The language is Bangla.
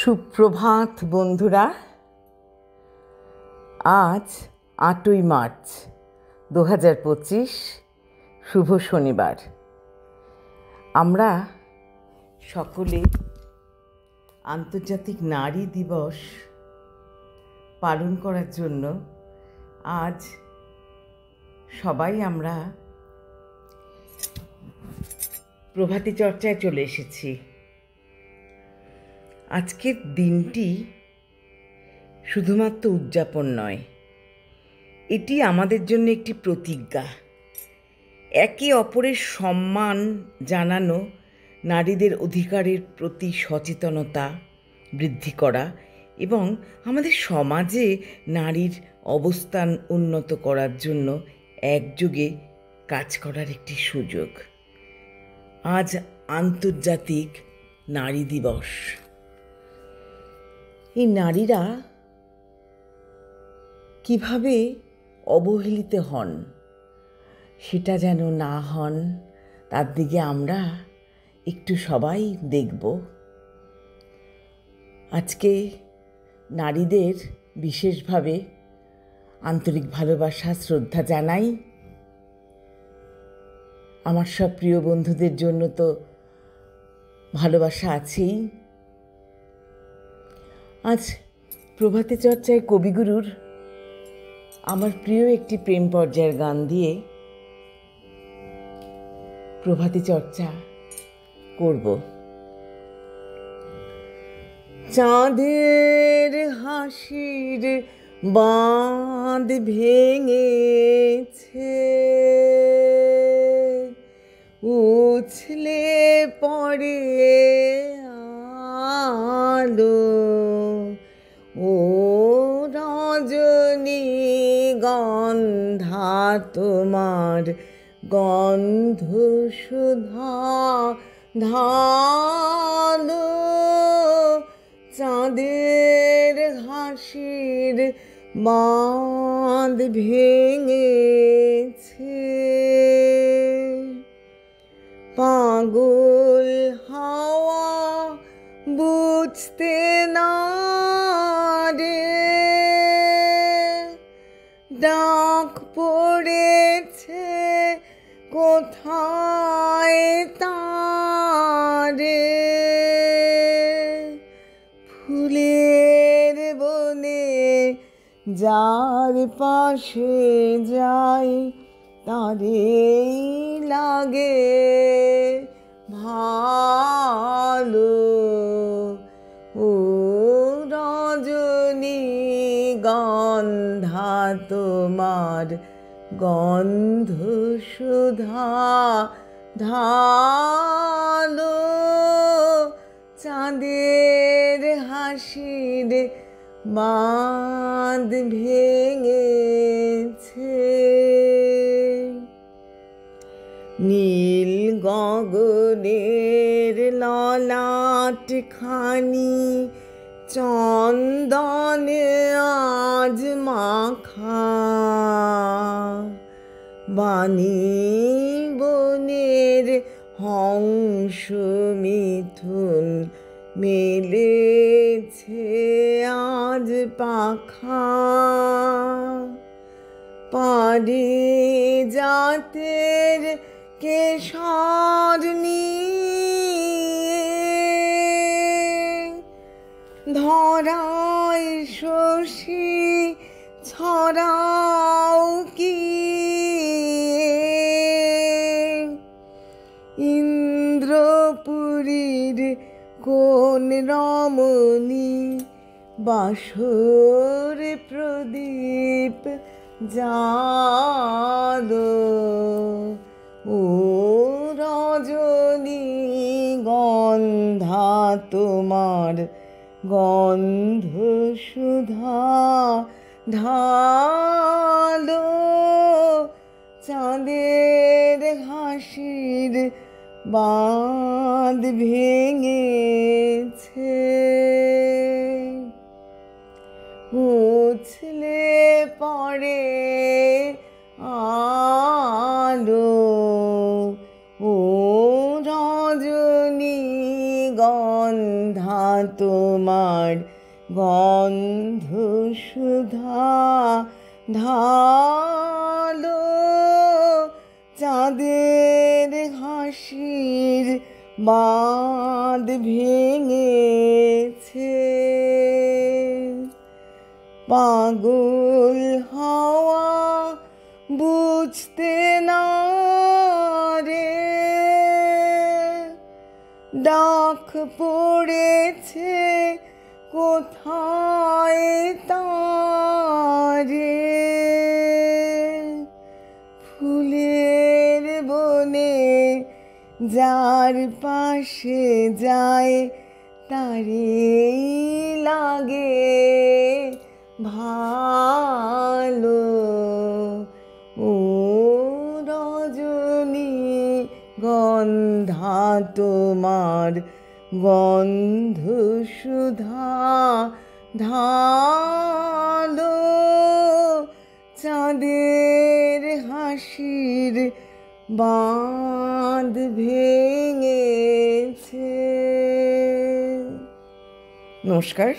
সুপ্রভাত বন্ধুরা। আজ ৮ই মার্চ ২০২৫, শুভ শনিবার। আমরা সকলে আন্তর্জাতিক নারী দিবস পালন করার জন্য আজ সবাই আমরা প্রভাতী চর্চায় চলে এসেছি। আজকের দিনটি শুধুমাত্র উদযাপন নয়, এটি আমাদের জন্য একটি প্রতিজ্ঞা। একে অপরের সম্মান জানানো, নারীদের অধিকারের প্রতি সচেতনতা বৃদ্ধি করা এবং আমাদের সমাজে নারীর অবস্থান উন্নত করার জন্য একযোগে কাজ করার একটি সুযোগ। আজ আন্তর্জাতিক নারী দিবস। এই নারীরা কিভাবে অবহেলিত হন, সেটা যেন না হন, তার দিকে আমরা একটু সবাই দেখব। আজকে নারীদের বিশেষভাবে আন্তরিক ভালোবাসা, শ্রদ্ধা জানাই। আমার সব প্রিয় বন্ধুদের জন্য তো ভালোবাসা আছেই। আজ প্রভাতী চর্চায় কবিগুরুর আমার প্রিয় একটি প্রেম পর্যায়ের গান দিয়ে প্রভাতী চর্চা করব। চাঁদের হাসির বাঁধ ভেঙেছে, উছলে পড়ে আলো, ও রজনী গন্ধা তোমার গন্ধ সুধা ঢালো। চাঁদের হাসির বাঁধ ভেঙেছে, পাগল হাওয়া বুঝতে না রে, ডাক পড়েছে কোথায় তারে। ফুলের বনে যার পাশে যাই, তারে লাগে ভালো, ও রজনী গন্ধা তোমার গন্ধ সুধা ঢালো। চাঁদের হাসির বাঁধ ভেঙেছে, নীল গগনের ললাট খানি চন্দনে আজ মাখা, বাণী বনের হংস মিথুন মেলেছে আজ পাখা, পারিজাতের কেশর নিয়ে ধরায় শশী ছড়াও কি, ইন্দ্রপুরীর কোন রমণী বাসর প্রদীপ জালো, ও রজনী গন্ধা তোমার গন্ধ সুধা ঢালো। চাঁদের হাসির বাঁধ ভেঙেছে, উছলে পড়ে আলো, ও রজনী গন্ধা তোমার গন্ধ সুধা ঢালো চাঁদের হাসির বাঁধ ভেঙেছে পাগল হাওয়া বুঝতে না রে ডাক পড়েছে কোথায় তারে ফুলের বনে যার পাশে যায় তারেই লাগে ভালো ও রজনী গন্ধা তোমার গন্ধ সুধা ঢালো চাঁদের হাসির বাঁধ ভেঙেছে। নমস্কার।